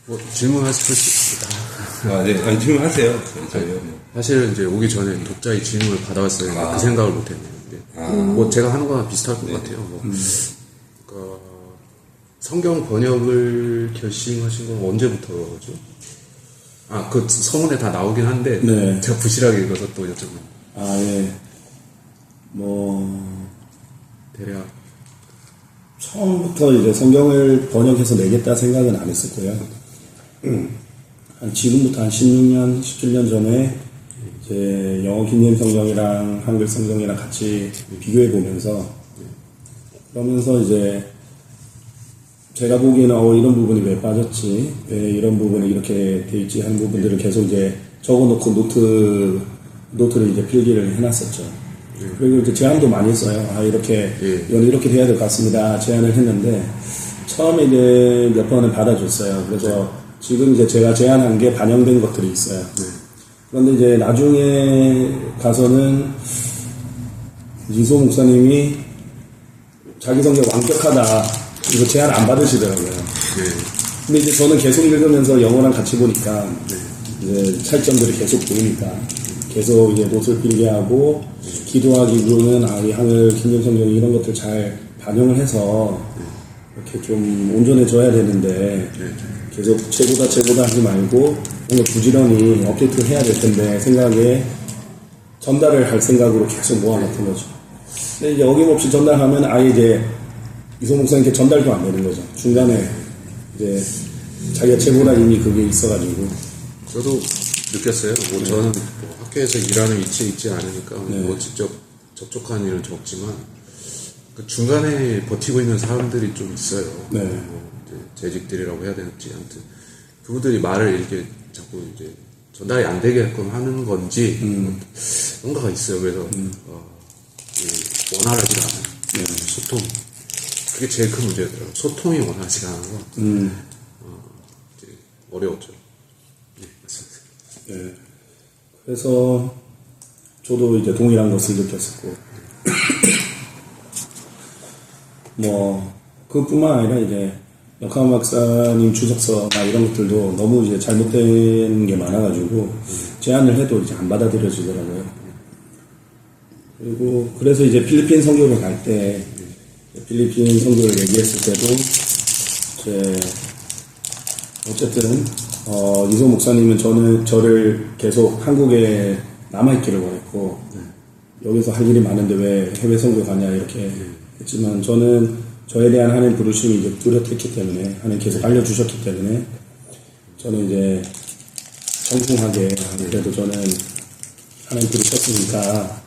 뭐 질문하실 수 있다. 네. 아니, 질문하세요. 저희요. 사실은 이제 오기 전에 독자의 질문을 받아왔어요. 그 생각을 못했네요. 뭐 제가 하는 거랑 비슷할 것 같아요. 뭐. 그러니까 성경 번역을 결심하신 건 언제부터죠? 그 서문에 다 나오긴 한데 네. 제가 부실하게 읽어서 또 여쭤보면. 예. 대략 처음부터 이제 성경을 번역해서 내겠다 생각은 안 했었고요. 지금부터 한 16년, 17년 전에 이제 영어 킹제임스 성경이랑 한글 성경이랑 같이 비교해 보면서 그러면서 이제 제가 보기에는 이런 부분이 왜 빠졌지, 왜 이런 부분이 이렇게 돼 있지 하는 부분들을 계속 이제 적어놓고 노트를 이제 필기를 해놨었죠. 그리고 이제 제안도 많이 했어요. 이렇게 이건 이렇게 돼야 될 것 같습니다. 제안을 했는데 처음에 이제 몇 번을 받아줬어요. 그래서 지금 이제 제가 제안한 게 반영된 것들이 있어요. 그런데 이제 나중에 가서는 이소 목사님이 자기 성경 완벽하다 이거 제안 안 받으시더라고요. 근데 이제 저는 계속 읽으면서 영어랑 같이 보니까 이제 차이점들이 계속 보이니까 계속 이제 노트를 필기하고 기도하기로는 이 한글 킹제임스 성경 이런 것들 잘 반영을 해서 이렇게 좀 온전해져야 되는데 계속 최고다 하지 말고 뭔가 부지런히 업데이트를 해야 될 텐데 생각에 전달을 할 생각으로 계속 모아놨던 거죠. 근데 이제 어김없이 전달하면 아예 이제 이소 목사님께 전달도 안 되는 거죠. 중간에 이제 자기가 최고다 이미 그게 있어가지고. 저도 느꼈어요. 뭐 저는 뭐 학교에서 일하는 위치에 있지 않으니까 뭐 직접 접촉하는 일은 적지만 그 중간에 버티고 있는 사람들이 좀 있어요. 뭐 이제 재직들이라고 해야 되는지 아무튼 그분들이 말을 이렇게 자꾸 이제 전달이 안 되게끔 하는 건지 뭔가가 있어요. 그래서 원활하지가 않아요. 소통 그게 제일 큰 문제더라고요. 소통이 원활하지가 않아서 이제 어려웠죠. 네. 그래서 저도 이제 동일한 것을 느꼈었고 그뿐만 아니라 이제 역한 박사님 주석서나 이런 것들도 너무 이제 잘못된 게 많아가지고 제안을 해도 이제 안 받아들여지더라고요. 그리고 그래서 이제 필리핀 선교를 갈 때 필리핀 선교를 얘기했을 때도 어쨌든 이소 목사님은 저를 계속 한국에 남아있기를 원했고 여기서 할 일이 많은데 왜 해외 선교 가냐 이렇게 했지만 저는 저에 대한 하나님 부르심이 이제 뚜렷했기 때문에 하나님 계속 알려주셨기 때문에 저는 이제 정중하게 그래도 저는 하나님 부르셨으니까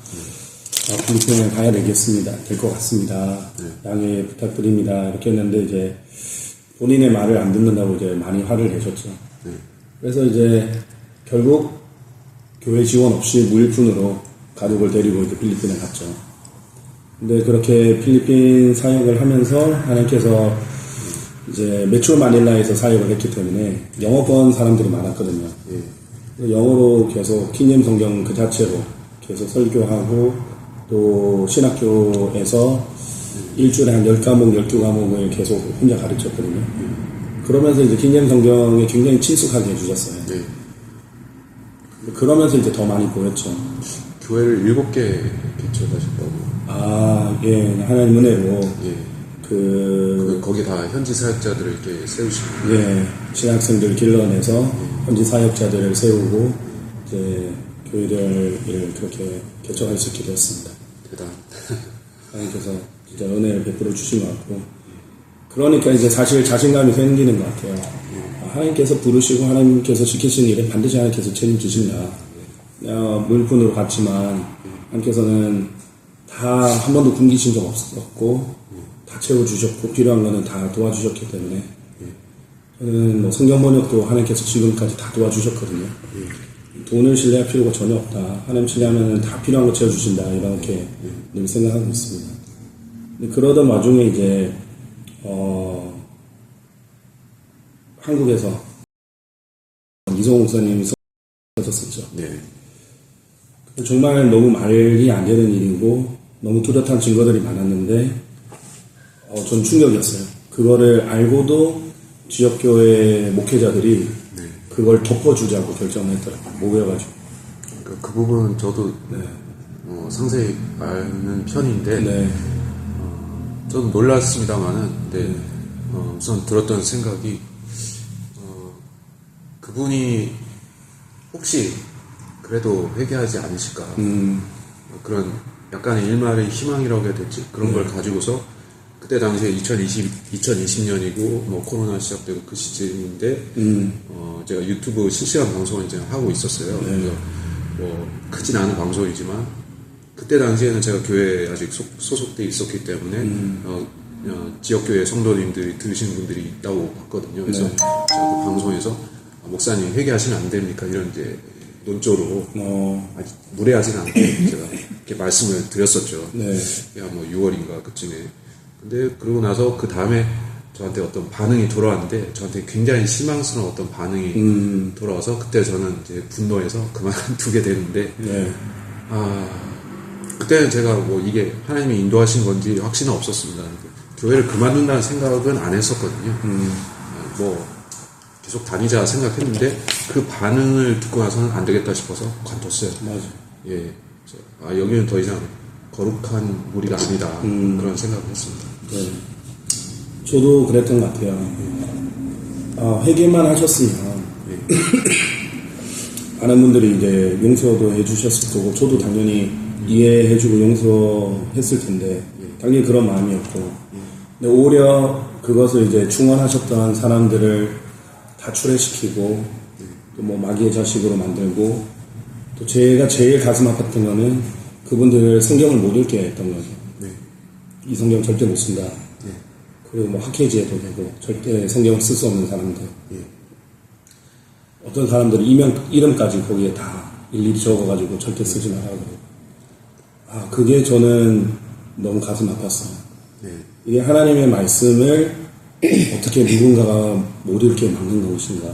필리핀에 가야 되겠습니다. 될 것 같습니다. 양해 부탁드립니다. 이렇게 했는데 이제 본인의 말을 안 듣는다고 이제 많이 화를 내셨죠. 그래서 이제 결국 교회 지원 없이 무일푼으로 가족을 데리고 이제 필리핀에 갔죠. 근데 그렇게 필리핀 사역을 하면서 하나님께서 이제 메트로 마닐라에서 사역을 했기 때문에 영어권 사람들이 많았거든요. 영어로 계속 킹제임스 성경 그 자체로 계속 설교하고 또 신학교에서 일주일에 한 10과목, 12과목을 계속 혼자 가르쳤거든요. 그러면서 이제 킹제임스 성경에 굉장히 친숙하게 해주셨어요. 그러면서 이제 더 많이 보였죠. 교회를 7개 개척하셨다고. 하나님 은혜로. 거기 다 현지 사역자들을 이렇게 세우시고. 신학생들 길러내서 현지 사역자들을 세우고, 이제 교회를 그렇게 개척할 수 있게 되었습니다. 대단. 하나님께서 진짜 은혜를 베풀어 주신 것 같고, 그러니까 이제 사실 자신감이 생기는 것 같아요. 하나님께서 부르시고 하나님께서 시키신 일에 반드시 하나님께서 책임지신다. 물품으로 갔지만 하나님께서는 다 한 번도 굶기신 적 없었고 다 채워주셨고 필요한 거는 다 도와주셨기 때문에 저는 뭐 성경 번역도 하나님께서 지금까지 다 도와주셨거든요. 돈을 신뢰할 필요가 전혀 없다. 하나님 신뢰하면 다 필요한 거 채워주신다. 이렇게 늘 생각하고 있습니다. 근데 그러던 와중에 이제 한국에서 이소 목사님이 써졌었죠. 정말 너무 말이 안 되는 일이고 너무 뚜렷한 증거들이 많았는데 전 충격이었어요. 그거를 알고도 지역교회 목회자들이 그걸 덮어주자고 결정을 했더라고요. 모여가지고. 그 부분은 저도 상세히 아는 편인데 저도 놀랐습니다만은 근데 우선 들었던 생각이 그분이 혹시 그래도 회개하지 않으실까 그런 약간의 일말의 희망이라고 해야 될지 그런 걸 가지고서 그때 당시에 2020년이고 뭐 코로나 시작되고 그 시즌인데 제가 유튜브 실시간 방송을 이제 하고 있었어요. 그래서 뭐 크진 않은 방송이지만 그때 당시에는 제가 교회에 아직 소속돼 있었기 때문에 지역교회 성도님들이 들으시는 분들이 있다고 봤거든요. 그래서 제가 그 방송에서 목사님 회개하시면 안 됩니까? 이런 이제 논조로 아직 무례하지는 않게 제가 이렇게 말씀을 드렸었죠. 야, 뭐 6월인가 그쯤에. 근데 그러고 나서 그 다음에 저한테 어떤 반응이 돌아왔는데 저한테 굉장히 실망스러운 어떤 반응이 돌아와서 그때 저는 이제 분노해서 그만두게 되는데 그때는 제가 뭐 이게 하나님이 인도하신 건지 확신은 없었습니다. 교회를 그만둔다는 생각은 안 했었거든요. 뭐 계속 다니자 생각했는데 그 반응을 듣고 나서는 안 되겠다 싶어서 관뒀어요. 맞아. 예, 여기는 더 이상 거룩한 무리가 아니다 그런 생각을 했습니다. 네. 저도 그랬던 것 같아요. 회개만 하셨으면 많은 분들이 이제 용서도 해주셨을 거고 저도 당연히 이해해주고 용서했을 텐데 당연히 그런 마음이었고 근데 오히려 그것을 이제 충원하셨던 사람들을 다출애시키고 또 뭐 마귀의 자식으로 만들고 또 제가 제일 가슴 아팠던 거는 그분들을 성경을 못 읽게 했던 거죠. 이 성경 절대 못 쓴다. 그리고 뭐 학회지에도 되고 절대 성경을 쓸 수 없는 사람들. 어떤 사람들은 이름까지 거기에 다 일일이 적어가지고 절대 쓰지 말라고. 그게 저는 너무 가슴 아팠어요. 이게 하나님의 말씀을 어떻게 누군가가 못 읽게 막는 것인가.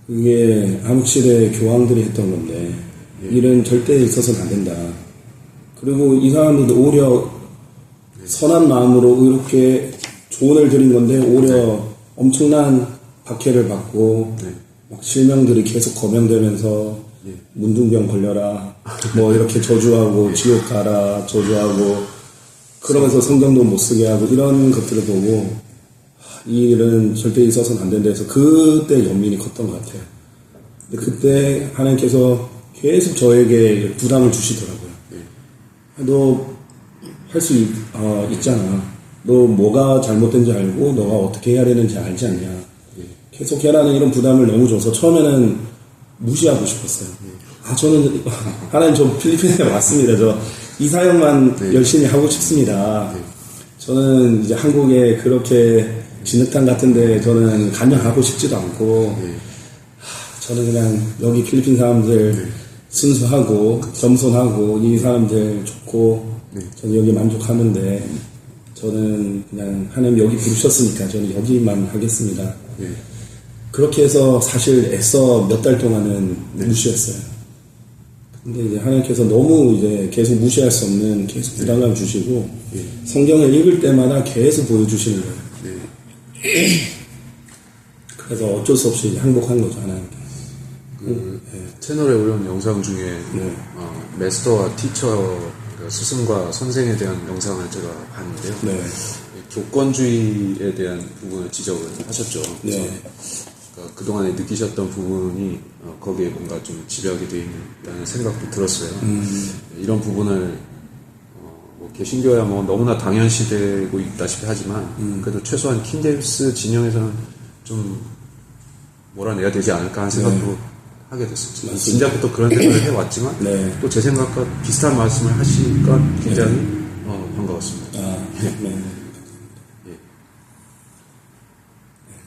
이게 암흑실의 교황들이 했던 건데 일은 절대 있어서는 안 된다. 그리고 이 사람들도 오히려 선한 마음으로 이렇게 조언을 드린 건데 오히려 엄청난 박해를 받고 막 실명들이 계속 거명되면서 문둥병 걸려라 뭐 이렇게 저주하고 지옥 가라 저주하고 그러면서 성경도 못 쓰게 하고 이런 것들을 보고 이 일은 절대 있어서는 안 된다 해서 그때 연민이 컸던 것 같아요. 근데 그때 하나님께서 계속 저에게 부담을 주시더라고요. 너 할 수 있잖아. 너 뭐가 잘못된지 알고 너가 어떻게 해야 되는지 알지 않냐. 계속 해라는 이런 부담을 너무 줘서 처음에는 무시하고 싶었어요. 저는 하나님 저 필리핀에 왔습니다. 저 이 사역만 열심히 하고 싶습니다. 저는 이제 한국에 그렇게 진흙탕 같은데 저는 간여하고 싶지도 않고 저는 그냥 여기 필리핀 사람들 순수하고 겸손하고 이 사람들 좋고 저는 여기 만족하는데 저는 그냥 하나님 여기 부르셨으니까 저는 여기만 하겠습니다. 그렇게 해서 사실 애써 몇 달 동안은 무시했어요. 근데 이제 하나님께서 너무 이제 계속 무시할 수 없는 계속 부담감 주시고 성경을 읽을 때마다 계속 보여주시는 거예요. 그래서 어쩔 수 없이 항복한 거죠, 하나님께. 채널에 올려온 영상 중에 마스터와 티처 스승과 선생에 대한 영상을 제가 봤는데요. 교권주의에 대한 부분을 지적을 하셨죠. 그러니까 그동안에 느끼셨던 부분이 거기에 뭔가 좀 집약이 되어 있다는 생각도 들었어요. 이런 부분을 뭐 개신교야 뭐 너무나 당연시되고 있다시피 하지만 그래도 최소한 킹제임스 진영에서는 좀 몰아내야 되지 않을까 하는 생각도 하게 됐어요. 진작부터 그런 생각을 해왔지만 또 제 생각과 비슷한 말씀을 하시니까 굉장히 반가웠습니다.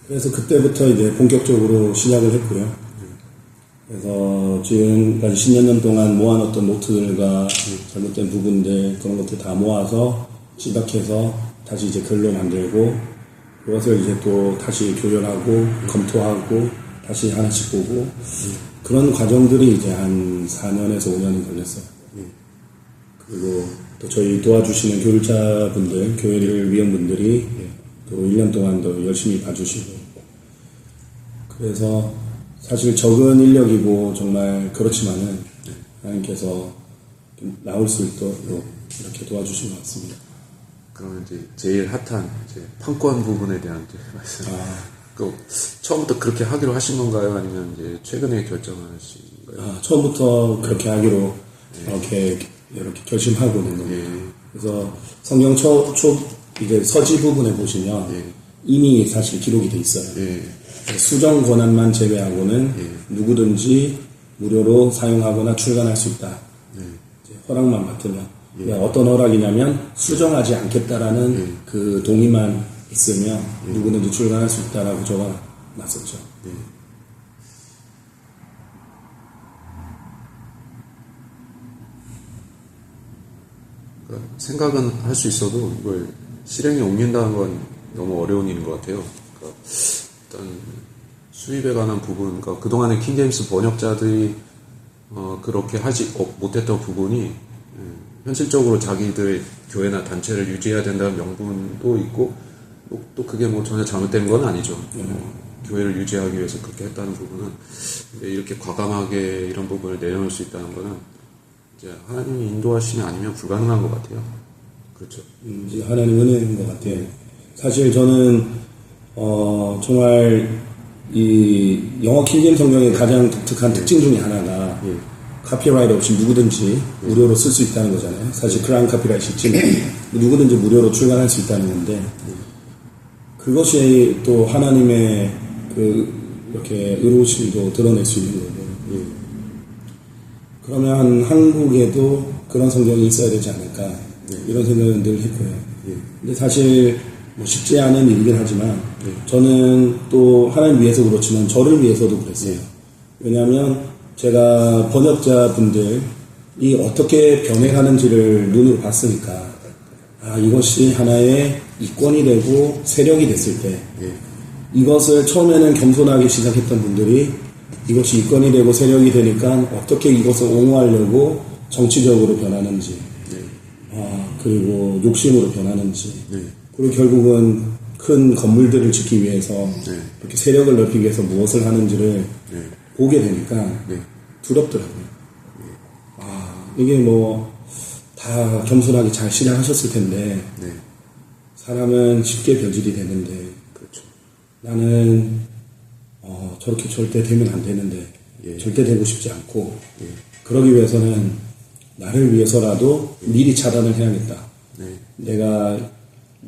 그래서 그때부터 이제 본격적으로 시작을 했고요. 그래서 지금까지 10여 년 동안 모아놨던 노트들과 잘못된 부분들 그런 것들 다 모아서 집약해서 다시 이제 글로 만들고 그것을 이제 또 다시 조율하고 검토하고 다시 하나씩 보고 그런 과정들이 이제 한 4년에서 5년이 걸렸어요. 그리고 또 저희 도와주시는 교육자분들, 교회를 위원분들이 또 또 1년 동안도 열심히 봐주시고 그래서 사실 적은 인력이고 정말 그렇지만은 하나님께서 나올 수 있도록 이렇게 도와주신 것 같습니다. 그러면 이제 제일 핫한 이제 판권 부분에 대한 이제 말씀. 그 처음부터 그렇게 하기로 하신 건가요? 아니면 이제 최근에 결정하신 건가요? 처음부터 그렇게 하기로 이렇게 결심하고는 그래서 성경 이제 서지 부분에 보시면 이미 사실 기록이 돼 있어요. 수정 권한만 제외하고는 누구든지 무료로 사용하거나 출간할 수 있다. 이제 허락만 받으면 어떤 허락이냐면 수정하지 않겠다라는 그 동의만 있으면 누구든지 출간할 수 있다라고 적어놨었죠. 그러니까 생각은 할 수 있어도 이걸 실행에 옮긴다는 건 너무 어려운 일인 것 같아요. 그러니까 일단 수입에 관한 부분, 그러니까 그동안의 킹제임스 번역자들이 그렇게 하지 못했던 부분이 현실적으로 자기들 교회나 단체를 유지해야 된다는 명분도 있고 또 그게 뭐 전혀 잘못된 건 아니죠. 교회를 유지하기 위해서 그렇게 했다는 부분은 근데 이렇게 과감하게 이런 부분을 내려놓을 수 있다는 거는 이제 하나님이 인도하심이 아니면 불가능한 것 같아요. 그렇죠. 이제 하나님 은혜인 것 같아요. 사실 저는 정말 이 영어 킹제임스 성경의 가장 독특한 특징 중에 하나가 카피라이트 없이 누구든지 무료로 쓸 수 있다는 거잖아요. 사실 크라운 카피라이트 있지만 누구든지 무료로 출간할 수 있다는 건데 그것이 또 하나님의 이렇게 의로우심도 드러낼 수 있는 거고 그러면 한국에도 그런 성경이 있어야 되지 않을까 이런 생각은 늘 했고요. 근데 사실 뭐 쉽지 않은 일이긴 하지만 저는 또 하나님 위해서 그렇지만 저를 위해서도 그랬어요. 왜냐하면 제가 번역자분들이 어떻게 변해가는지를 눈으로 봤으니까 이것이 하나의 이권이 되고 세력이 됐을 때 이것을 처음에는 겸손하게 시작했던 분들이 이것이 이권이 되고 세력이 되니까 어떻게 이것을 옹호하려고 정치적으로 변하는지 그리고 욕심으로 변하는지 그리고 결국은 큰 건물들을 짓기 위해서 이렇게 세력을 넓히기 위해서 무엇을 하는지를 보게 되니까 두렵더라고요. 이게 뭐 다 겸손하게 잘 시작하셨을 텐데 사람은 쉽게 변질이 되는데 그렇죠. 나는 저렇게 절대 되면 안 되는데 절대 되고 싶지 않고 그러기 위해서는 나를 위해서라도 미리 차단을 해야겠다. 내가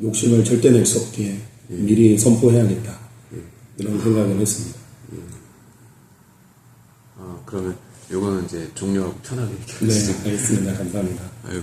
욕심을 절대 낼 수 없게 미리 선포해야겠다. 이런 생각을 했습니다. 그러면 요거는 이제 종료하고 편하게 네, 알겠습니다. 감사합니다. 아유.